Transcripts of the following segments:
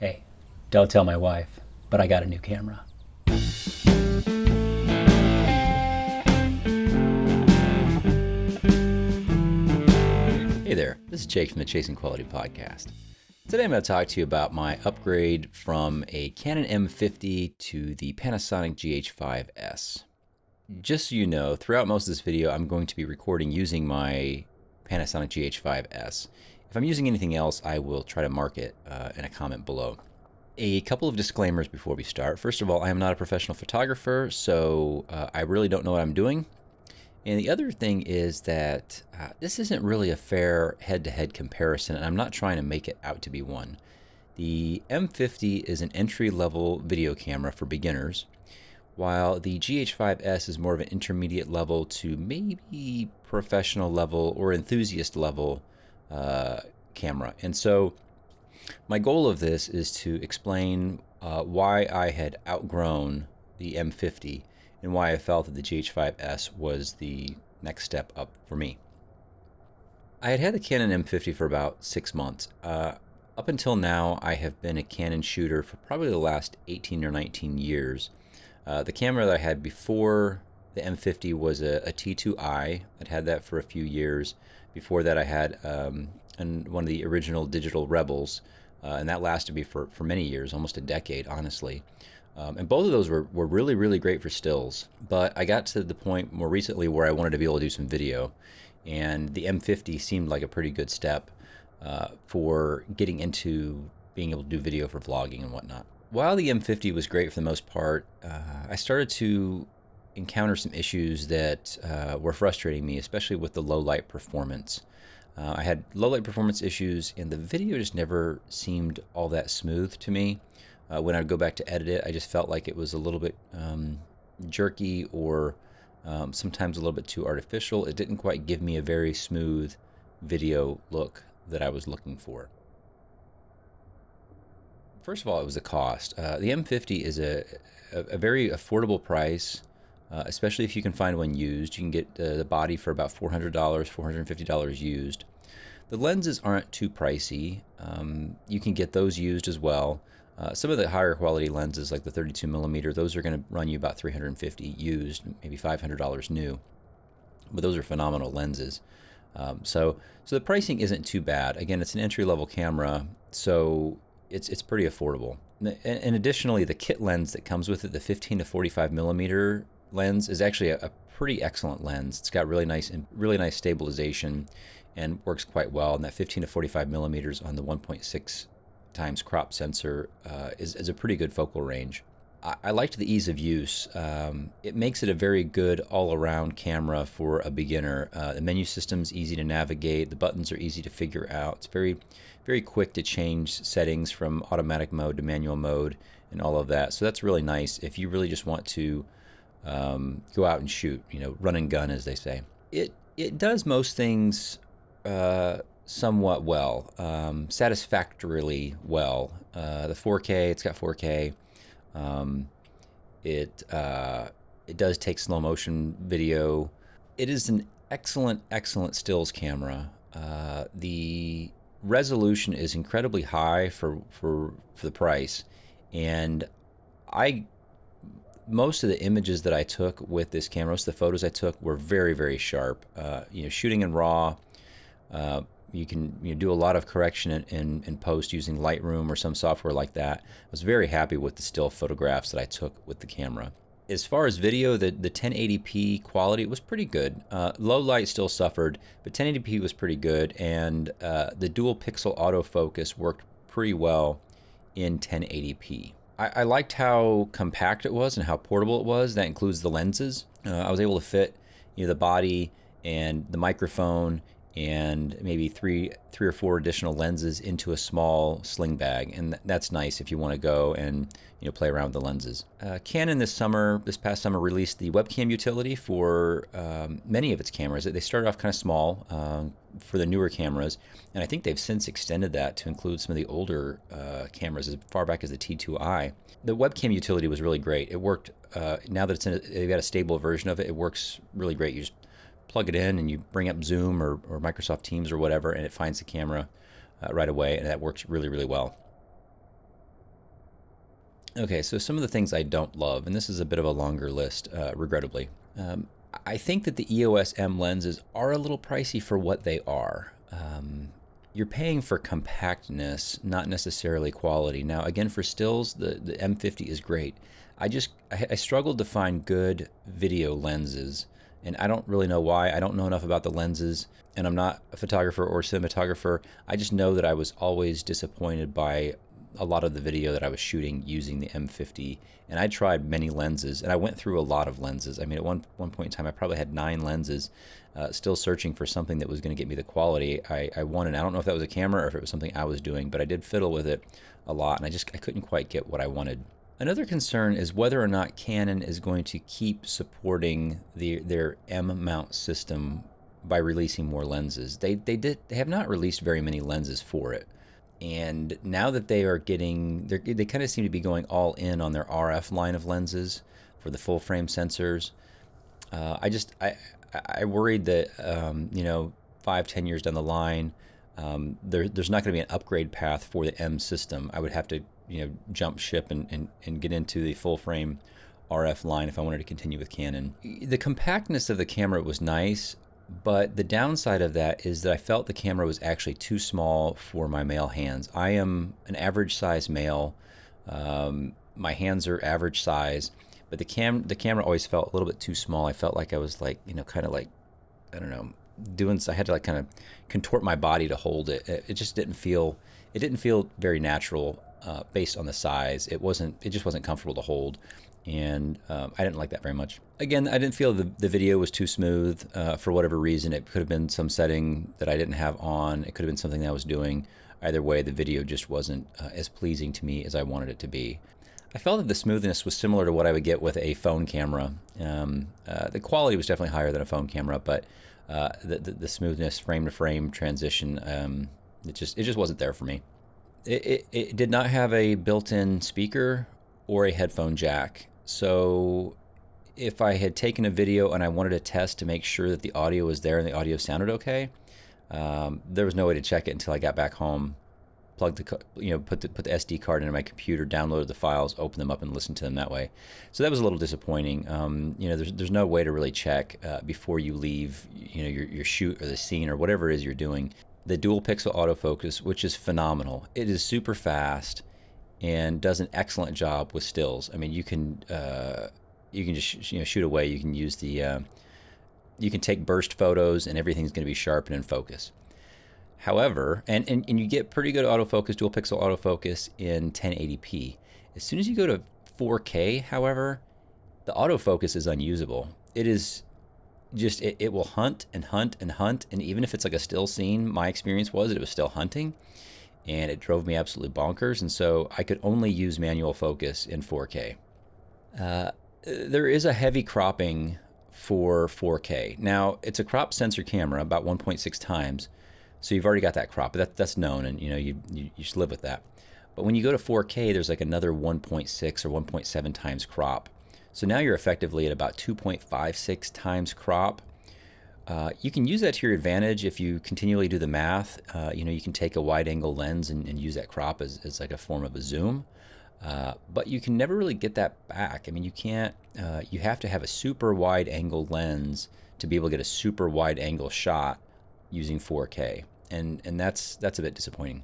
Hey, don't tell my wife, but I got a new camera. Hey there, this is Jake from the Chasing Quality Podcast. Today I'm going to talk to you about my upgrade from a Canon M50 to the Panasonic GH5s. Just so you know, throughout most of this video I'm going to be recording using my Panasonic GH5s. If I'm using anything else, I will try to mark it in a comment below. A couple of disclaimers before we start. First of all, I am not a professional photographer, so I really don't know what I'm doing. And the other thing is that this isn't really a fair head-to-head comparison, and I'm not trying to make it out to be one. The M50 is an entry-level video camera for beginners, while the GH5s is more of an intermediate level to maybe professional level or enthusiast level camera. And so my goal of this is to explain why I had outgrown the M50 and why I felt that the GH5s was the next step up for me. I had the Canon M50 for about 6 months. Up until now, I have been a Canon shooter for probably the last 18 or 19 years. The camera that I had before the M50 was a T2i. I'd had that for a few years. Before that, I had one of the original digital Rebels, and that lasted me for many years, almost a decade, honestly. And both of those were really, really great for stills. But I got to the point more recently where I wanted to be able to do some video. And the M50 seemed like a pretty good step for getting into being able to do video for vlogging and whatnot. While the M50 was great for the most part, I started to encounter some issues that were frustrating me, especially with the low light performance. I had low light performance issues, and the video just never seemed all that smooth to me. When I'd go back to edit it, I just felt like it was a little bit jerky or sometimes a little bit too artificial. It didn't quite give me a very smooth video look that I was looking for. First of all, it was the cost. The M50 is a very affordable price, especially if you can find one used. You can get the body for about $400, $450 used. The lenses aren't too pricey. You can get those used as well. Some of the higher quality lenses, like the 32mm, those are going to run you about $350 used, maybe $500 new. But those are phenomenal lenses. So the pricing isn't too bad. Again, it's an entry-level camera, so it's pretty affordable. And additionally, the kit lens that comes with it, the 15 to 45mm lens, is actually a pretty excellent lens. It's got really nice stabilization and works quite well. And that 15 to 45mm on the 1.6 times crop sensor is a pretty good focal range. I liked the ease of use. It makes it a very good all-around camera for a beginner. The menu system's easy to navigate. The buttons are easy to figure out. It's very, very quick to change settings from automatic mode to manual mode and all of that. So that's really nice if you really just want to go out and shoot, run and gun, as they say. It does most things somewhat well, satisfactorily well. The 4K, it's got 4K. It does take slow motion video. It is an excellent stills camera. The resolution is incredibly high for the price, and most of the images that I took with this camera, most of the photos I took were very, very sharp. Shooting in RAW. You can do a lot of correction in post using Lightroom or some software like that. I was very happy with the still photographs that I took with the camera. As far as video, the 1080p quality was pretty good. Low light still suffered, but 1080p was pretty good, and the dual pixel autofocus worked pretty well in 1080p. I liked how compact it was and how portable it was. That includes the lenses. I was able to fit the body and the microphone and maybe three or four additional lenses into a small sling bag, and that's nice if you want to go and play around with the lenses. Canon this past summer released the webcam utility for many of its cameras. They started off kind of small for the newer cameras, and I think they've since extended that to include some of the older cameras as far back as the T2i. The webcam utility was really great. It worked. Now that they've got a stable version of it, it works really great. You just plug it in and you bring up Zoom or Microsoft Teams or whatever, and it finds the camera right away, and that works really, really well. Okay, so some of the things I don't love, and this is a bit of a longer list, regrettably. I think that the EOS M lenses are a little pricey for what they are. You're paying for compactness, not necessarily quality. Now, again, for stills, the M50 is great. I struggled to find good video lenses, and I don't really know why. I don't know enough about the lenses, and I'm not a photographer or cinematographer. I just know that I was always disappointed by a lot of the video that I was shooting using the M50, and I tried many lenses, and I went through a lot of lenses. I mean, at one point in time, I probably had 9 lenses, still searching for something that was going to get me the quality I wanted. I don't know if that was a camera or if it was something I was doing, but I did fiddle with it a lot, and I couldn't quite get what I wanted. Another concern is whether or not Canon is going to keep supporting their M mount system by releasing more lenses. They have not released very many lenses for it. And now that they kind of seem to be going all in on their RF line of lenses for the full frame sensors. I worried that 5-10 years down the line, there's not going to be an upgrade path for the M system. I would have to jump ship and get into the full frame RF line if I wanted to continue with Canon. The compactness of the camera was nice. But the downside of that is that I felt the camera was actually too small for my male hands. I am an average size male. My hands are average size, but the camera always felt a little bit too small. I felt like I was kind of like, I don't know, I had to kind of contort my body to hold it. It just didn't feel very natural based on the size. It just wasn't comfortable to hold. And I didn't like that very much. Again, I didn't feel the video was too smooth for whatever reason. It could have been some setting that I didn't have on. It could have been something that I was doing. Either way, the video just wasn't as pleasing to me as I wanted it to be. I felt that the smoothness was similar to what I would get with a phone camera. The quality was definitely higher than a phone camera, but the smoothness, frame to frame transition, it just wasn't there for me. It did not have a built-in speaker or a headphone jack. So if I had taken a video and I wanted to test to make sure that the audio was there and the audio sounded okay, there was no way to check it until I got back home, put the SD card into my computer, downloaded the files, opened them up, and listened to them that way. So that was a little disappointing. There's no way to really check before you leave, your shoot or the scene or whatever it is you're doing. The dual pixel autofocus, which is phenomenal. It is super fast and does an excellent job with stills. I mean, you can just shoot away. You can use you can take burst photos and everything's going to be sharp and in focus. However, and you get pretty good autofocus, dual pixel autofocus in 1080p. As soon as you go to 4K, however, the autofocus is unusable. It is just it will hunt and hunt and hunt, and even if it's like a still scene, my experience was that it was still hunting. And it drove me absolutely bonkers, and so I could only use manual focus in 4K. There is a heavy cropping for 4K. Now, it's a crop sensor camera, about 1.6 times, so you've already got that crop. That's known, and you should live with that. But when you go to 4K, there's like another 1.6 or 1.7 times crop. So now you're effectively at about 2.56 times crop. You can use that to your advantage if you continually do the math. You can take a wide angle lens and use that crop as like a form of a zoom. But you can never really get that back. I mean, you can't, you have to have a super wide angle lens to be able to get a super wide angle shot using 4K. And that's a bit disappointing.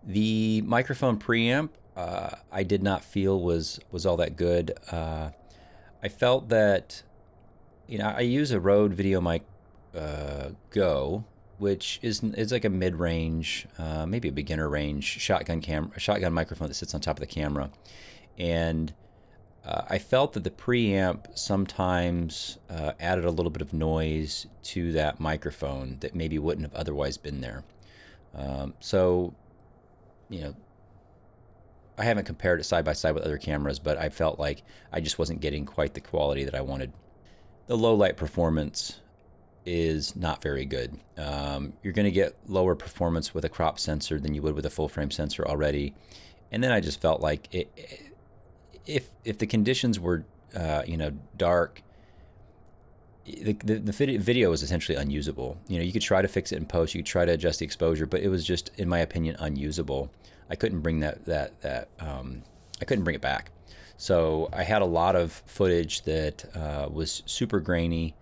The microphone preamp, I did not feel was all that good. I felt that, I use a Rode VideeMic Go, which is like a mid-range, maybe a beginner range shotgun microphone that sits on top of the camera, and I felt that the preamp sometimes added a little bit of noise to that microphone that maybe wouldn't have otherwise been there. So, I haven't compared it side by side with other cameras, but I felt like I just wasn't getting quite the quality that I wanted. The low light performance is not very good. You're going to get lower performance with a crop sensor than you would with a full frame sensor already. And then I just felt like if the conditions were dark, the video was essentially unusable. You could try to fix it in post, you could try to adjust the exposure, but it was just, in my opinion, unusable. I couldn't bring I I couldn't bring it back. So I had a lot of footage that was super grainy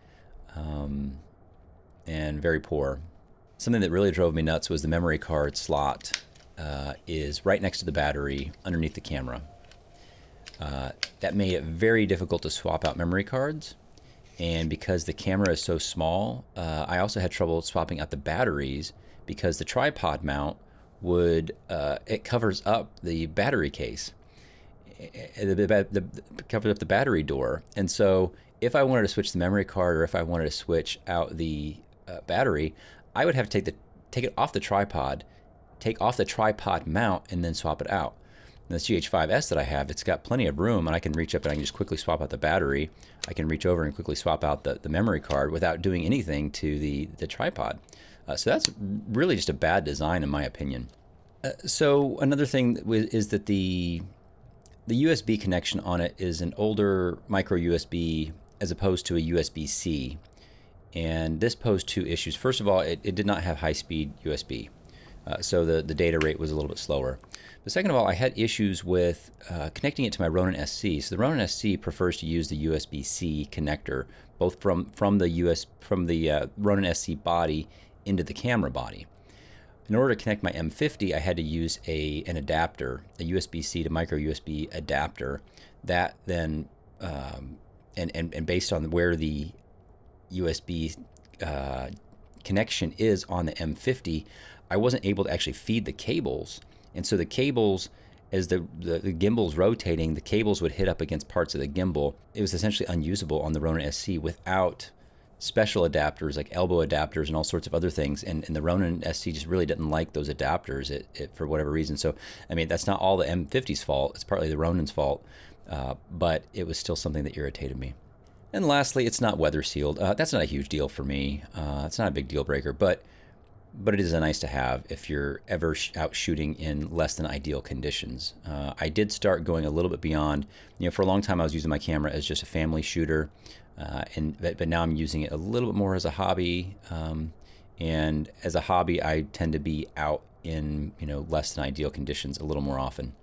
and very poor. Something that really drove me nuts was the memory card slot is right next to the battery underneath the camera. That made it very difficult to swap out memory cards. And because the camera is so small, I also had trouble swapping out the batteries because the tripod mount would, it covers up the battery case. It covers up the battery door. And so if I wanted to switch the memory card or if I wanted to switch out the battery, I would have to take it off the tripod, take off the tripod mount, and then swap it out. And this GH5s that I have, it's got plenty of room, and I can reach up and I can just quickly swap out the battery. I can reach over and quickly swap out the memory card without doing anything to the tripod. So that's really just a bad design in my opinion. So another thing is that the USB connection on it is an older micro USB as opposed to a USB-C. And this posed two issues. First of all, it did not have high-speed USB. So the data rate was a little bit slower. But second of all, I had issues with connecting it to my Ronin SC. So the Ronin SC prefers to use the USB-C connector, both from the Ronin SC body into the camera body. In order to connect my M50, I had to use an adapter, a USB-C to micro USB adapter. That then, and based on where the USB connection is on the M50, I wasn't able to actually feed the cables. And so the cables, as the gimbal's rotating, the cables would hit up against parts of the gimbal. It was essentially unusable on the Ronin SC without special adapters like elbow adapters and all sorts of other things. And the Ronin SC just really didn't like those adapters for whatever reason. So, I mean, that's not all the M50's fault. It's partly the Ronin's fault. But it was still something that irritated me. And lastly, it's not weather sealed. That's not a huge deal for me. It's not a big deal breaker, but it is a nice to have if you're ever out shooting in less than ideal conditions. I did start going a little bit beyond. For a long time I was using my camera as just a family shooter, but now I'm using it a little bit more as a hobby. And as a hobby, I tend to be out in less than ideal conditions a little more often.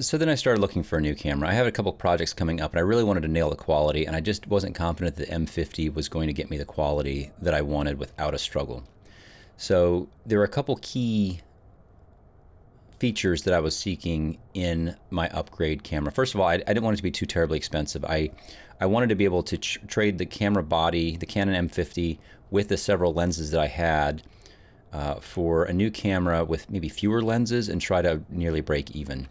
So then I started looking for a new camera. I have a couple projects coming up, and I really wanted to nail the quality, and I just wasn't confident that the M50 was going to get me the quality that I wanted without a struggle. So there were a couple key features that I was seeking in my upgrade camera. First of all, I didn't want it to be too terribly expensive. I wanted to be able to trade the camera body, the Canon M50, with the several lenses that I had for a new camera with maybe fewer lenses and try to nearly break even.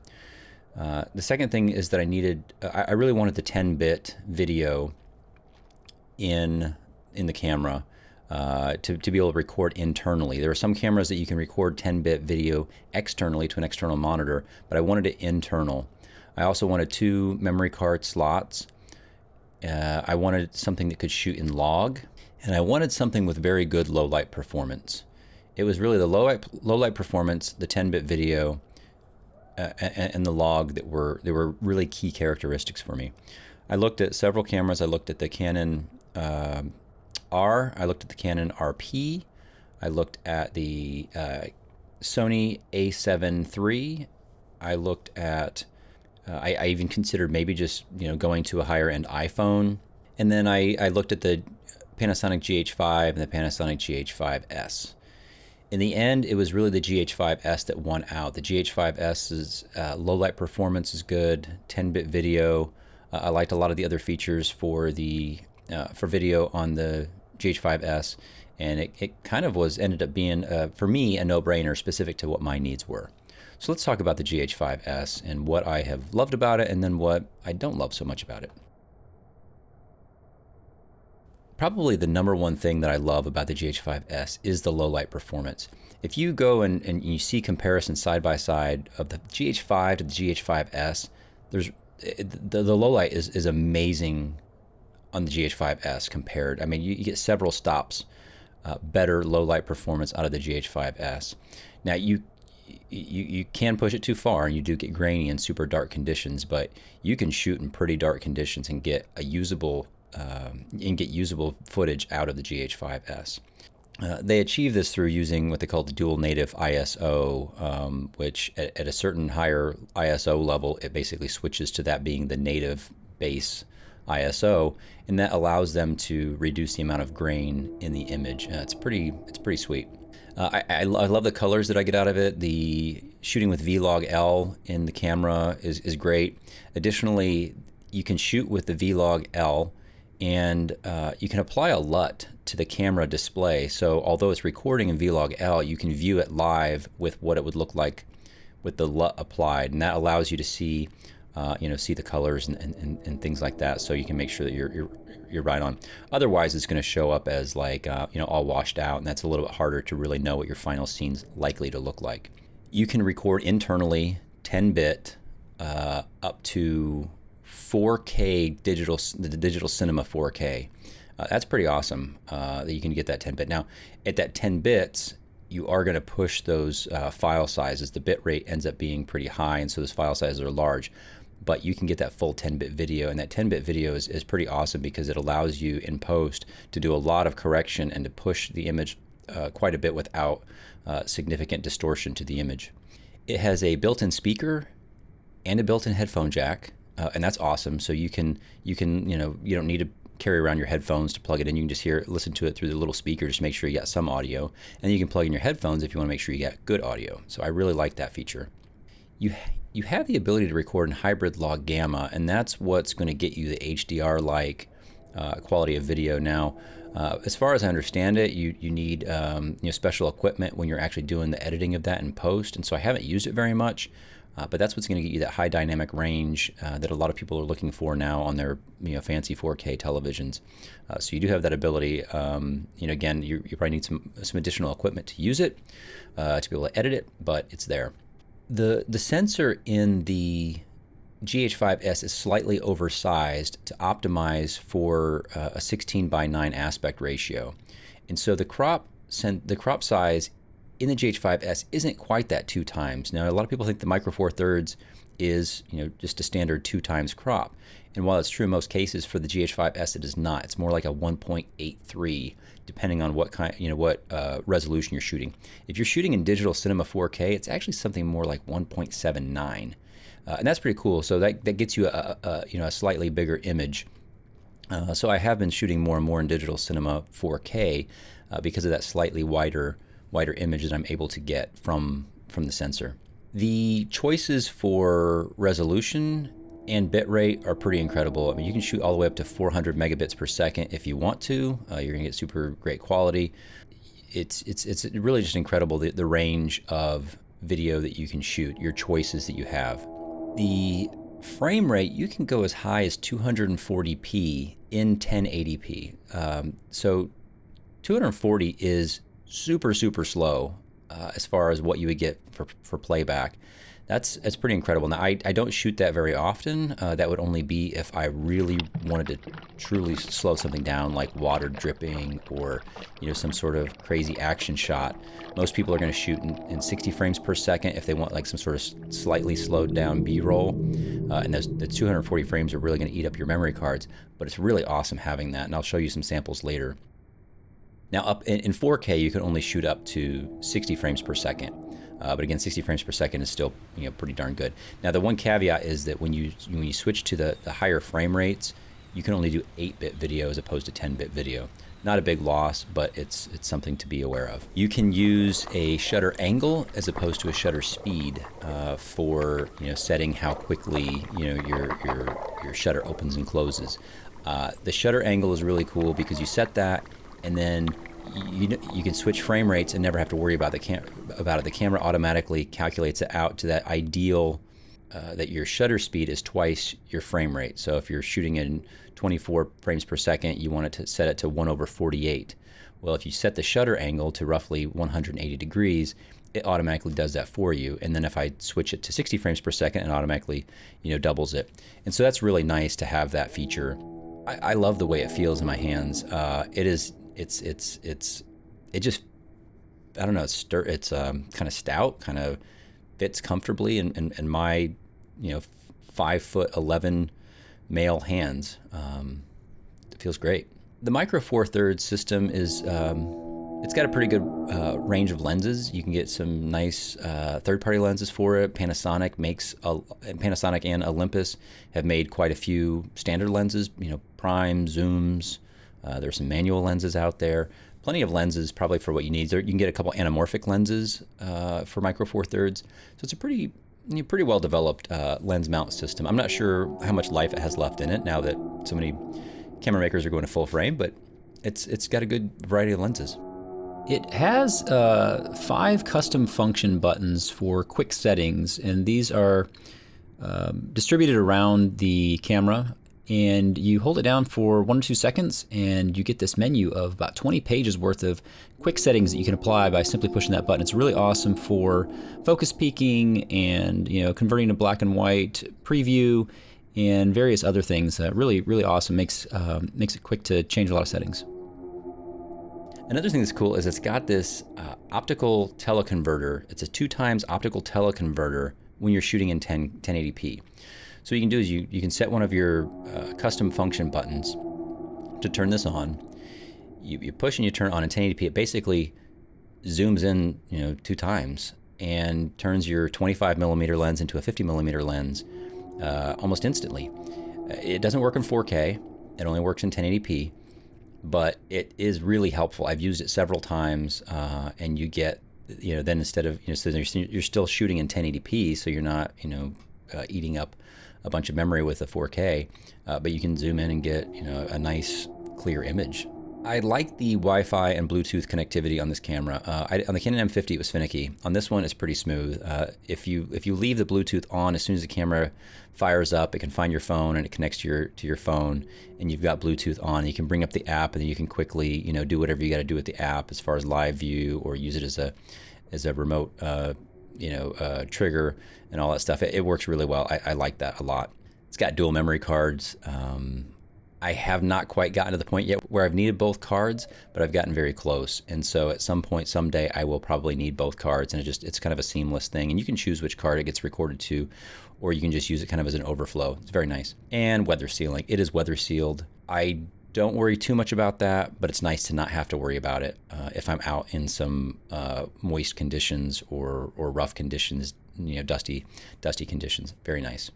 The second thing is that I really wanted the 10-bit video in the camera to be able to record internally. There are some cameras that you can record 10-bit video externally to an external monitor, but I wanted it internal. I also wanted 2 memory card slots. I wanted something that could shoot in log, and I wanted something with very good low light performance. It was really the low light performance, the 10-bit video, and the log that were really key characteristics for me. I looked at several cameras. I looked at the Canon R. I looked at the Canon RP. I looked at the Sony A7 III. I looked at. I even considered maybe just going to a higher end iPhone. And then I looked at the Panasonic GH5 and the Panasonic GH5s. In the end, it was really the GH5s that won out. The GH5s's low light performance is good, 10-bit video. I liked a lot of the other features for video on the GH5s, and it kind of ended up being for me a no-brainer specific to what my needs were. So let's talk about the GH5s and what I have loved about it, and then what I don't love so much about it. Probably the number one thing that I love about the GH5s is the low light performance. If you go and you see comparisons side by side of the GH5 to the GH5s, the low light is amazing on the GH5s compared. I mean, you get several stops better low light performance out of the GH5s. Now you can push it too far and you do get grainy in super dark conditions, but you can shoot in pretty dark conditions and get usable footage out of the GH5s. They achieve this through using what they call the dual native ISO, which at a certain higher ISO level, it basically switches to that being the native base ISO, and that allows them to reduce the amount of grain in the image. It's pretty sweet. I love the colors that I get out of it. The shooting with V-Log-L in the camera is great. Additionally, you can shoot with the V-Log-L, and you can apply a LUT to the camera display. So although it's recording in V-Log-L, you can view it live with what it would look like with the LUT applied, and that allows you to see see the colors and things like that, so you can make sure that you're right on. Otherwise, it's going to show up as like all washed out, and that's a little bit harder to really know what your final scene's likely to look like. You can record internally 10-bit up to 4K the digital cinema 4K. That's pretty awesome that you can get that 10-bit. Now, at that 10 bits, you are going to push those file sizes. The bit rate ends up being pretty high, and so those file sizes are large. But you can get that full 10-bit video, and that 10-bit video is pretty awesome because it allows you in post to do a lot of correction and to push the image quite a bit without significant distortion to the image. It has a built-in speaker and a built-in headphone jack, and that's awesome. So you don't need to carry around your headphones to plug it in. You can just listen to it through the little speaker, just make sure you got some audio, and then you can plug in your headphones if you want to make sure you got good audio. So I really like that feature. You have the ability to record in hybrid log gamma, and that's what's going to get you the HDR-like quality of video. Now, as far as I understand it, you need special equipment when you're actually doing the editing of that in post, and so I haven't used it very much. But that's what's going to get you that high dynamic range that a lot of people are looking for now on their fancy 4K televisions. So you do have that ability. Again, you probably need some additional equipment to use it, to be able to edit it, but it's there. The sensor in the GH5s is slightly oversized to optimize for a 16:9 aspect ratio, and so the crop size in the GH5s isn't quite that 2 times. Now, a lot of people think the Micro Four Thirds is just a standard 2 times crop, and while it's true in most cases, for the GH5s it is not. It's more like a 1.83, depending on what resolution you're shooting. If you're shooting in digital cinema 4K, it's actually something more like 1.79, and that's pretty cool. So that gets you a slightly bigger image. So I have been shooting more and more in digital cinema 4K because of that slightly wider image that I'm able to get from the sensor. The choices for resolution and bitrate are pretty incredible. I mean, you can shoot all the way up to 400 megabits per second if you want to. You're gonna get super great quality. It's really just incredible the range of video that you can shoot, your choices that you have. The frame rate, you can go as high as 240p in 1080p. So 240 is super slow as far as what you would get for playback. That's pretty incredible. Now, I don't shoot that very often. That would only be if I really wanted to truly slow something down, like water dripping or some sort of crazy action shot. Most people are going to shoot in 60 frames per second if they want like some sort of slightly slowed down B-roll. And the 240 frames are really going to eat up your memory cards. But it's really awesome having that, and I'll show you some samples later. Now, up in 4K, you can only shoot up to 60 frames per second. But again, 60 frames per second is still pretty darn good. Now, the one caveat is that when you switch to the higher frame rates, you can only do 8-bit video as opposed to 10-bit video. Not a big loss, but it's something to be aware of. You can use a shutter angle as opposed to a shutter speed for setting how quickly your shutter opens and closes. The shutter angle is really cool because you set that, and then you can switch frame rates and never have to worry about it. The camera automatically calculates it out to that ideal that your shutter speed is twice your frame rate. So if you're shooting in 24 frames per second, you want it to set it to 1/48. Well, if you set the shutter angle to roughly 180 degrees, it automatically does that for you. And then if I switch it to 60 frames per second, it automatically doubles it. And so that's really nice to have that feature. I love the way it feels in my hands. It just, I don't know, it's kind of stout, kind of fits comfortably in my 5'11" male hands. It feels great. The Micro Four Thirds system is It's got a pretty good range of lenses. You can get some nice third-party lenses for it. Panasonic and Olympus have made quite a few standard lenses, prime, zooms. There's some manual lenses out there. Plenty of lenses probably for what you need. You can get a couple anamorphic lenses for micro four thirds. So it's a pretty well developed lens mount system. I'm not sure how much life it has left in it now that so many camera makers are going to full frame, but it's got a good variety of lenses. It has 5 custom function buttons for quick settings, and these are distributed around the camera, and you hold it down for 1 or 2 seconds and you get this menu of about 20 pages worth of quick settings that you can apply by simply pushing that button. It's really awesome for focus peaking and converting to black and white, preview, and various other things. Really awesome. Makes it quick to change a lot of settings. Another thing that's cool is it's got this optical teleconverter. It's a 2x optical teleconverter when you're shooting in 1080p. So what you can do is you can set one of your custom function buttons to turn this on. You push and you turn on in 1080p. It basically zooms in 2 times and turns your 25mm lens into a 50mm lens almost instantly. It doesn't work in 4K. It only works in 1080p. But it is really helpful. I've used it several times, and you get, then instead of, so you're still shooting in 1080p, so you're not, eating up a bunch of memory with a 4K, but you can zoom in and get, a nice clear image. I like the Wi-Fi and Bluetooth connectivity on this camera. On the Canon M50, it was finicky. On this one, it's pretty smooth. If you leave the Bluetooth on, as soon as the camera fires up, it can find your phone and it connects to your phone, and you've got Bluetooth on. You can bring up the app, and then you can quickly, do whatever you got to do with the app as far as live view, or use it as a remote, trigger and all that stuff. It works really well. I like that a lot. It's got dual memory cards. I have not quite gotten to the point yet where I've needed both cards, but I've gotten very close. And so at some point, someday, I will probably need both cards, and it's kind of a seamless thing. And you can choose which card it gets recorded to, or you can just use it kind of as an overflow. It's very nice. And weather sealing. It is weather sealed. I don't worry too much about that, but it's nice to not have to worry about it if I'm out in some moist conditions or rough conditions, dusty conditions. Very nice.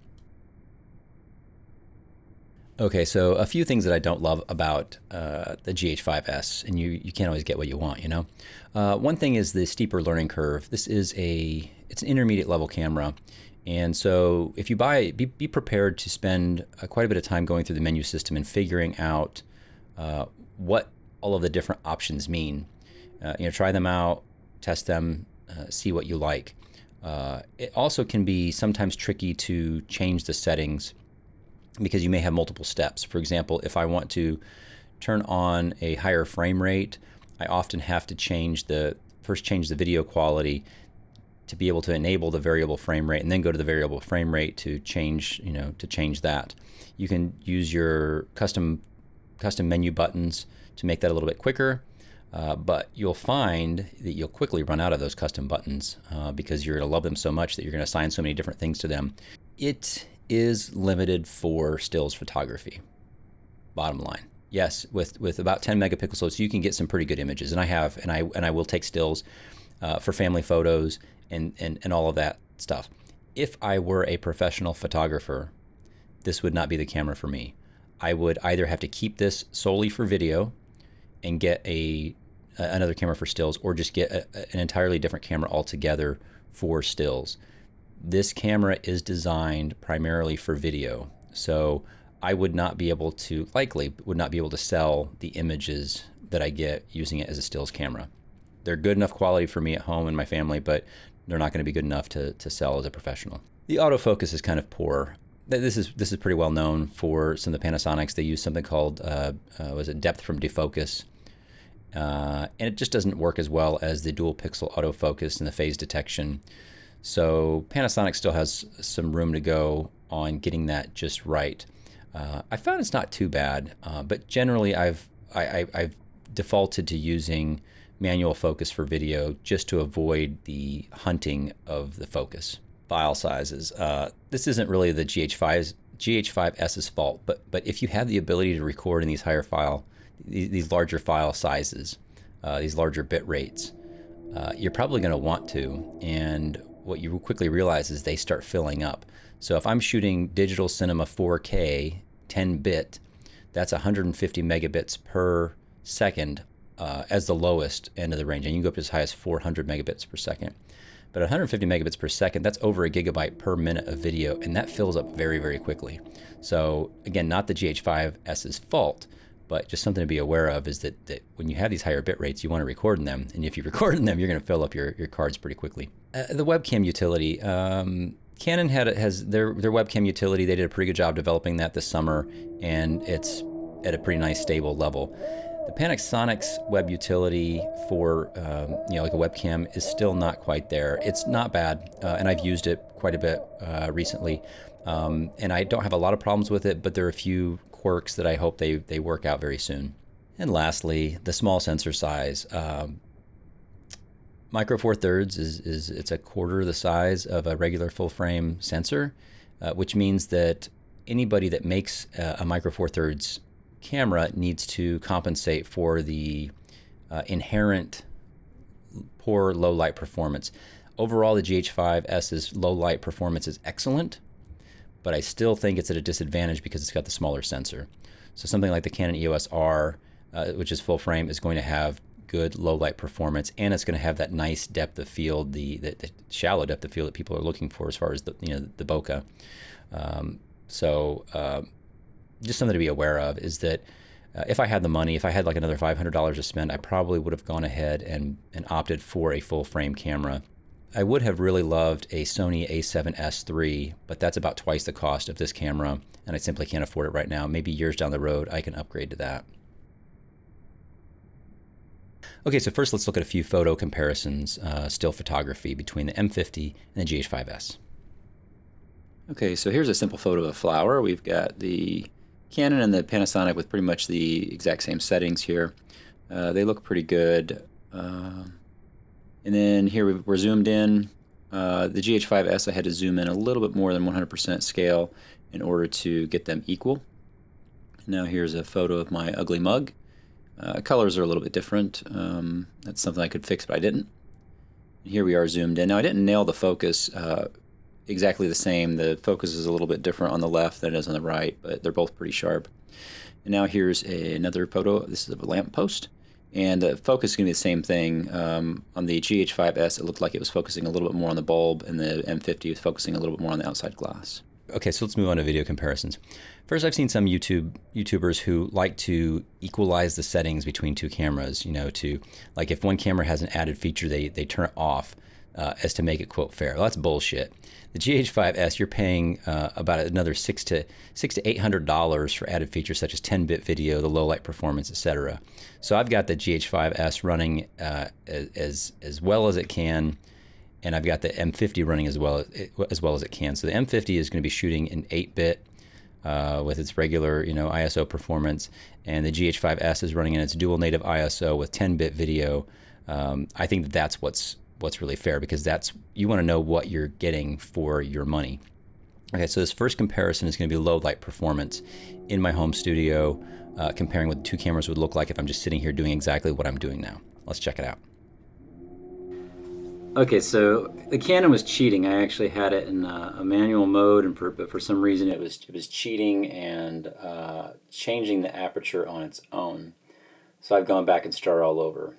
Okay, so a few things that I don't love about the GH5s, and you can't always get what you want, One thing is the steeper learning curve. This is it's an intermediate level camera, and so if you buy it, be prepared to spend quite a bit of time going through the menu system and figuring out what all of the different options mean. Try them out, test them, see what you like. It also can be sometimes tricky to change the settings, because you may have multiple steps. For example, if I want to turn on a higher frame rate, I often have to first change the video quality to be able to enable the variable frame rate, and then go to the variable frame rate to change that. You can use your custom menu buttons to make that a little bit quicker, but you'll find that you'll quickly run out of those custom buttons because you're going to love them so much that you're going to assign so many different things to them. It is limited for stills photography. Bottom line. Yes, with about 10 megapixels, you can get some pretty good images, and I will take stills for family photos and all of that stuff. If I were a professional photographer, this would not be the camera for me. I would either have to keep this solely for video and get another camera for stills, or just get an entirely different camera altogether for stills. This camera is designed primarily for video, so I would not be able to sell the images that I get using it as a stills camera. They're good enough quality for me at home and my family, but they're not going to be good enough to sell as a professional. The autofocus is kind of poor. This is pretty well known for some of the Panasonics. They use something called depth from defocus, and it just doesn't work as well as the dual pixel autofocus and the phase detection. So Panasonic still has some room to go on getting that just right. I found it's not too bad, but generally I've defaulted to using manual focus for video just to avoid the hunting of the focus. File sizes. This isn't really the GH5s's fault, but if you have the ability to record in these larger file sizes, these larger bit rates, you're probably going to want to. And what you quickly realize is they start filling up. So if I'm shooting digital cinema 4K 10-bit, that's 150 megabits per second as the lowest end of the range. And you can go up as high as 400 megabits per second. But 150 megabits per second, that's over a gigabyte per minute of video, and that fills up very, very quickly. So again, not the GH5s's fault, but just something to be aware of is that when you have these higher bit rates, you want to record in them. And if you record in them, you're going to fill up your cards pretty quickly. The webcam utility, Canon has their webcam utility. They did a pretty good job developing that this summer, and it's at a pretty nice stable level. The Panasonic's web utility for like a webcam is still not quite there. It's not bad, and I've used it quite a bit recently, and I don't have a lot of problems with it, but there are a few quirks that I hope they work out very soon. And lastly, the small sensor size. Micro Four Thirds is it's a quarter the size of a regular full frame sensor, which means that anybody that makes a Micro Four Thirds camera needs to compensate for the inherent poor low light performance. Overall, the GH5s's low light performance is excellent, but I still think it's at a disadvantage because it's got the smaller sensor. So something like the Canon EOS R, which is full frame, is going to have good low light performance, and it's going to have that nice depth of field, the shallow depth of field that people are looking for as far as the bokeh. Just something to be aware of is that if I had the money, if I had like another $500 to spend, I probably would have gone ahead and opted for a full frame camera. I would have really loved a Sony a7S III, but that's about twice the cost of this camera, and I simply can't afford it right now. Maybe years down the road, I can upgrade to that. Okay, so first let's look at a few photo comparisons, still photography, between the M50 and the GH5s. Okay, so here's a simple photo of a flower. We've got the Canon and the Panasonic with pretty much the exact same settings here. They look pretty good. And then here we're zoomed in. The GH5s, I had to zoom in a little bit more than 100% scale in order to get them equal. Now here's a photo of my ugly mug. Colors are a little bit different. That's something I could fix, but I didn't. And here we are zoomed in. Now I didn't nail the focus exactly the same. The focus is a little bit different on the left than it is on the right, but they're both pretty sharp. And now here's another photo. This is of a lamppost. And the focus is going to be the same thing. On the GH5s, it looked like it was focusing a little bit more on the bulb, and the M50 was focusing a little bit more on the outside glass. Okay, so let's move on to video comparisons. First, I've seen some YouTubers who like to equalize the settings between two cameras, to, like, if one camera has an added feature, they turn it off as to make it, quote, fair. Well, that's bullshit. The GH5s, you're paying about another $600 to $800 for added features such as 10-bit video, the low light performance, etc. So I've got the GH5s running as well as it can, and I've got the M50 running as well as it can. So the M50 is going to be shooting in 8-bit with its regular ISO performance, and the GH5s is running in its dual native ISO with 10-bit video. I think that's what's really fair, because you want to know what you're getting for your money. Okay, so this first comparison is going to be low light performance in my home studio, comparing what the two cameras would look like if I'm just sitting here doing exactly what I'm doing now. Let's check it out. Okay, so the Canon was cheating. I actually had it in a manual mode, but for some reason it was cheating and changing the aperture on its own. So I've gone back and started all over.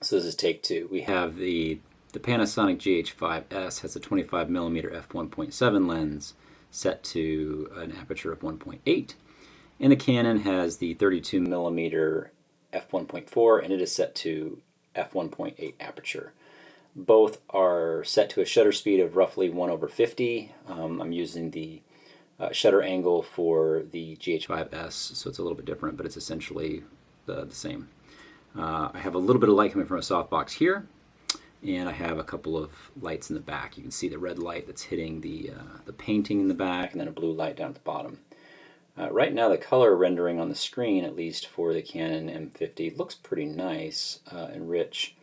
So this is take two. We have the Panasonic GH5s has a 25mm f1.7 lens set to an aperture of 1.8, and the Canon has the 32mm f1.4, and it is set to f1.8 aperture. Both are set to a shutter speed of roughly 1/50. I'm using the shutter angle for the GH5s, so it's a little bit different, but it's essentially the same. I have a little bit of light coming from a softbox here, and I have a couple of lights in the back. You can see the red light that's hitting the painting in the back, and then a blue light down at the bottom. Right now the color rendering on the screen, at least for the Canon M50, looks pretty nice and rich.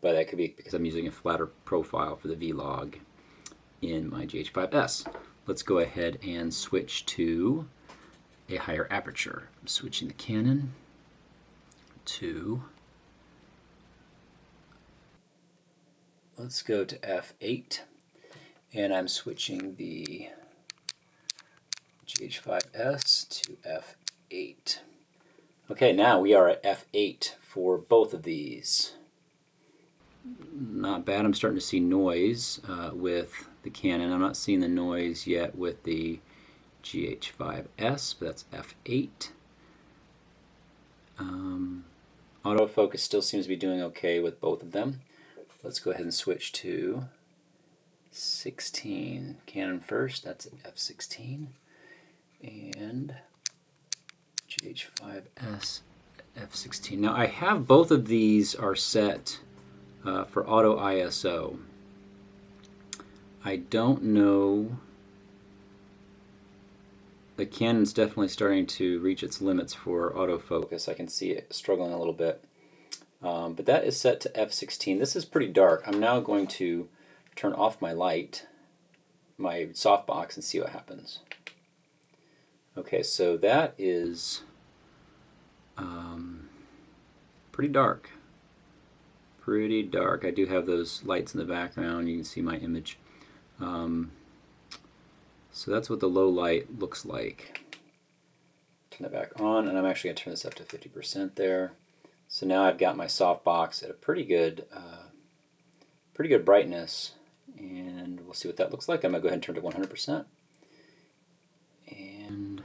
But that could be because I'm using a flatter profile for the vlog in my GH5s. Let's go ahead and switch to a higher aperture. I'm switching the Canon to, let's go to f8, and I'm switching the GH5s to f8. Okay, now we are at f8 for both of these. Not bad. I'm starting to see noise with the Canon. I'm not seeing the noise yet with the GH5s, but that's f8. Autofocus still seems to be doing okay with both of them. Let's go ahead and switch to 16. Canon first, that's f16. And GH5s f16. Now I have both of these are set for auto ISO. I don't know. The Canon's definitely starting to reach its limits for autofocus. I can see it struggling a little bit. But that is set to f16. This is pretty dark. I'm now going to turn off my light, my softbox, and see what happens. Okay, so that is pretty dark. Pretty dark. I do have those lights in the background. You can see my image. So that's what the low light looks like. Turn that back on, and I'm actually going to turn this up to 50% there. So now I've got my softbox at a pretty good brightness, and we'll see what that looks like. I'm going to go ahead and turn it to 100%. And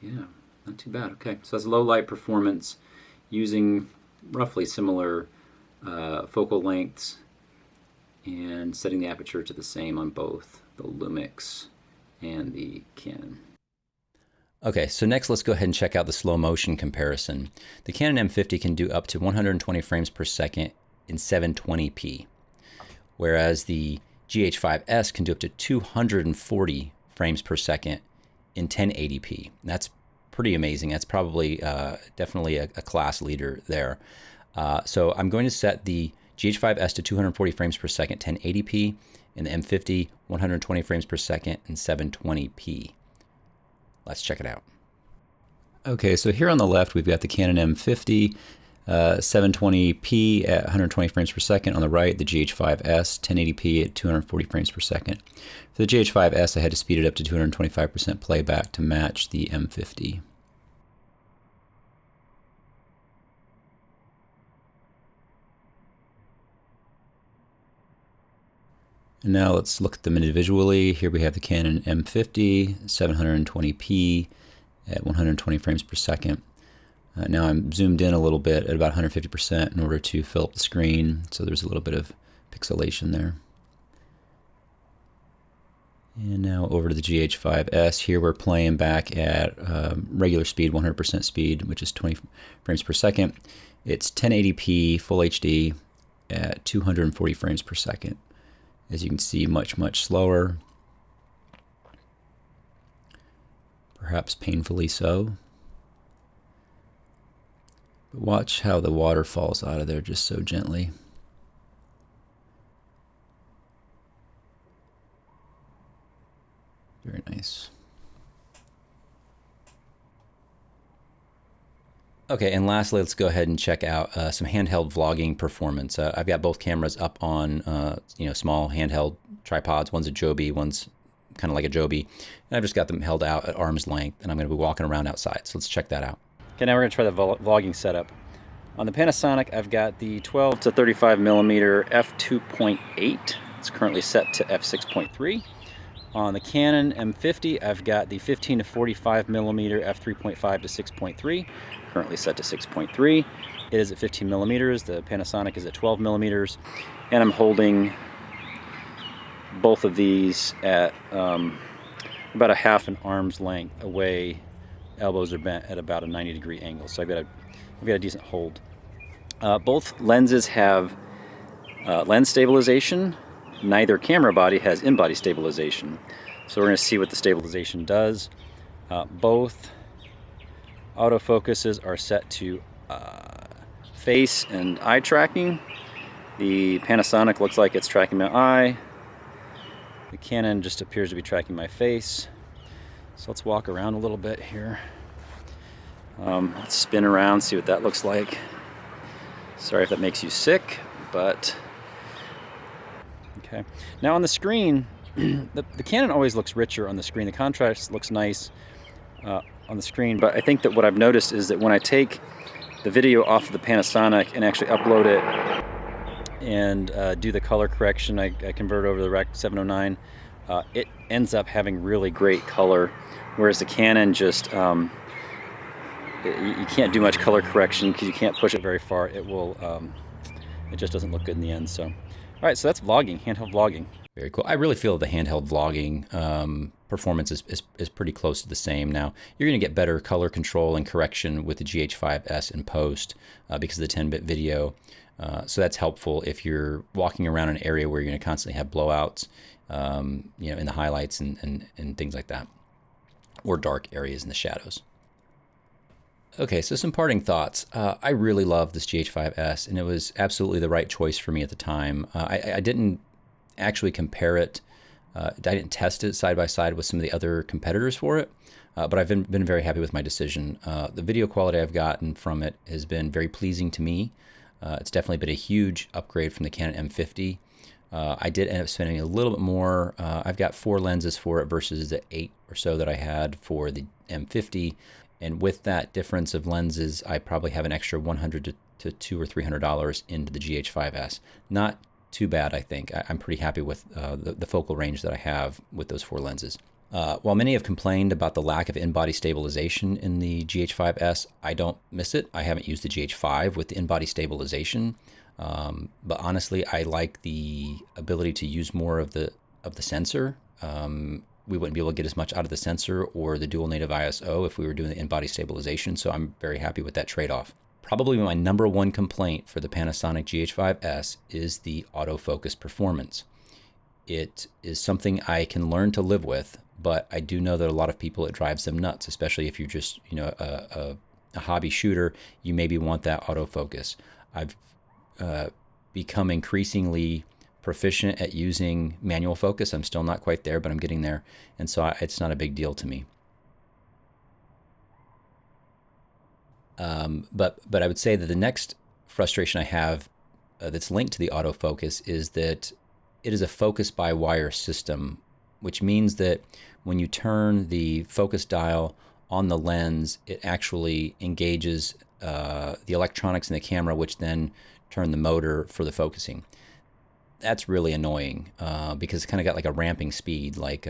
yeah, not too bad. Okay, so that's low light performance using roughly similar focal lengths and setting the aperture to the same on both the Lumix and the Canon. Okay, so next let's go ahead and check out the slow motion comparison. The Canon M50 can do up to 120 frames per second in 720p, whereas the GH5s can do up to 240 frames per second in 1080p. That's pretty amazing. That's probably definitely a class leader there. So I'm going to set the GH5s to 240 frames per second, 1080p, and the M50 120 frames per second and 720p. Let's check it out. Okay, so here on the left we've got the Canon M50 720p at 120 frames per second. On the right, the GH5s 1080p at 240 frames per second. For the GH5s, I had to speed it up to 225% playback to match the M50. And now let's look at them individually. Here we have the Canon M50, 720p at 120 frames per second. Now I'm zoomed in a little bit at about 150% in order to fill up the screen, so there's a little bit of pixelation there. And now over to the GH5s. Here we're playing back at regular speed, 100% speed, which is 20 frames per second. It's 1080p Full HD at 240 frames per second. As you can see, much slower. Perhaps painfully so. But watch how the water falls out of there just so gently. Very nice. Okay, and lastly, let's go ahead and check out some handheld vlogging performance. I've got both cameras up on small handheld tripods. One's a Joby, one's kind of like a Joby. And I've just got them held out at arm's length, and I'm going to be walking around outside. So let's check that out. Okay, now we're going to try the vlogging setup. On the Panasonic, I've got the 12 to 35 millimeter f2.8. It's currently set to f6.3. On the Canon M50, I've got the 15 to 45 millimeter f3.5 to 6.3, currently set to 6.3. It is at 15 millimeters. The Panasonic is at 12 millimeters, and I'm holding both of these at about a half an arm's length away. Elbows are bent at about a 90-degree angle, so I've got a decent hold. Both lenses have lens stabilization. Neither camera body has in-body stabilization. So we're going to see what the stabilization does. Both autofocuses are set to face and eye tracking. The Panasonic looks like it's tracking my eye. The Canon just appears to be tracking my face. So let's walk around a little bit here. Let's spin around, see what that looks like. Sorry if that makes you sick, but okay. Now on the screen, the Canon always looks richer on the screen. The contrast looks nice on the screen, but I think that what I've noticed is that when I take the video off of the Panasonic and actually upload it and do the color correction, I convert over to the Rec 709, it ends up having really great color, whereas the Canon just, you can't do much color correction because you can't push it very far. It will, it just doesn't look good in the end. So, all right, so that's vlogging, handheld vlogging. Very cool. I really feel the handheld vlogging performance is pretty close to the same. Now, you're going to get better color control and correction with the GH5s in post because of the 10-bit video. So that's helpful if you're walking around an area where you're going to constantly have blowouts, you know, in the highlights and things like that, or dark areas in the shadows. Okay, so some parting thoughts. I really love this GH5s, and it was absolutely the right choice for me at the time. I didn't actually compare it. I didn't test it side by side with some of the other competitors for it, but I've been very happy with my decision. The video quality I've gotten from it has been very pleasing to me. It's definitely been a huge upgrade from the Canon M50. I did end up spending a little bit more. I've got 4 lenses for it versus the 8 or so that I had for the M50. And with that difference of lenses, I probably have an extra $100 to $200 or $300 into the GH5s. Not too bad, I think. I'm pretty happy with the focal range that I have with those 4 lenses. While many have complained about the lack of in-body stabilization in the GH5s, I don't miss it. I haven't used the GH5 with the in-body stabilization, but honestly, I like the ability to use more of the sensor. We wouldn't be able to get as much out of the sensor or the dual native ISO if we were doing the in-body stabilization, so I'm very happy with that trade-off. Probably my number one complaint for the Panasonic GH5s is the autofocus performance. It is something I can learn to live with, but I do know that a lot of people, it drives them nuts, especially if you're just, you know, a hobby shooter. You maybe want that autofocus. I've become increasingly proficient at using manual focus. I'm still not quite there, but I'm getting there, and so it's not a big deal to me. But I would say that the next frustration I have that's linked to the autofocus is that it is a focus by wire system, which means that when you turn the focus dial on the lens, it actually engages the electronics in the camera, which then turn the motor for the focusing. That's really annoying because it's kind of got like a ramping speed, like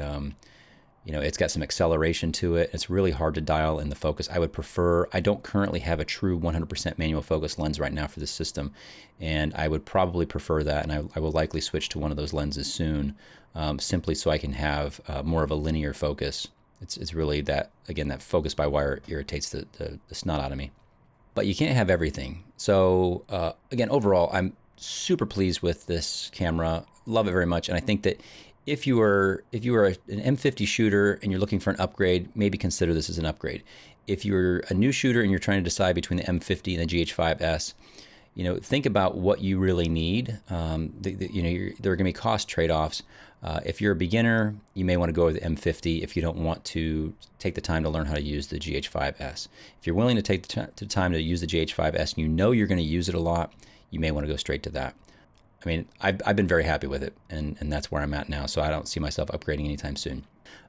you know, it's got some acceleration to it. It's really hard to dial in the focus. I don't currently have a true 100% manual focus lens right now for this system, and I would probably prefer that, and I will likely switch to one of those lenses soon, simply so I can have more of a linear focus. It's really that, again, that focus by wire irritates the snot out of me. But you can't have everything. So again, overall, I'm super pleased with this camera. Love it very much, and I think that if you are an M50 shooter and you're looking for an upgrade, maybe consider this as an upgrade. If you're a new shooter and you're trying to decide between the M50 and the GH5s, you know, think about what you really need. You know, there are going to be cost trade-offs. If you're a beginner, you may want to go with the M50 if you don't want to take the time to learn how to use the GH5s. If you're willing to take the time to use the GH5s and you know you're going to use it a lot, you may want to go straight to that. I mean, I've been very happy with it, and that's where I'm at now, so I don't see myself upgrading anytime soon.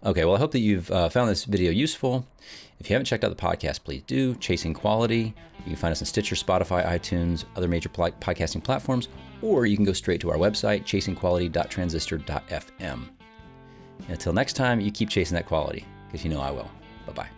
Okay, well, I hope that you've found this video useful. If you haven't checked out the podcast, please do. Chasing Quality. You can find us on Stitcher, Spotify, iTunes, other major podcasting platforms, or you can go straight to our website, chasingquality.transistor.fm. And until next time, you keep chasing that quality, because you know I will. Bye-bye.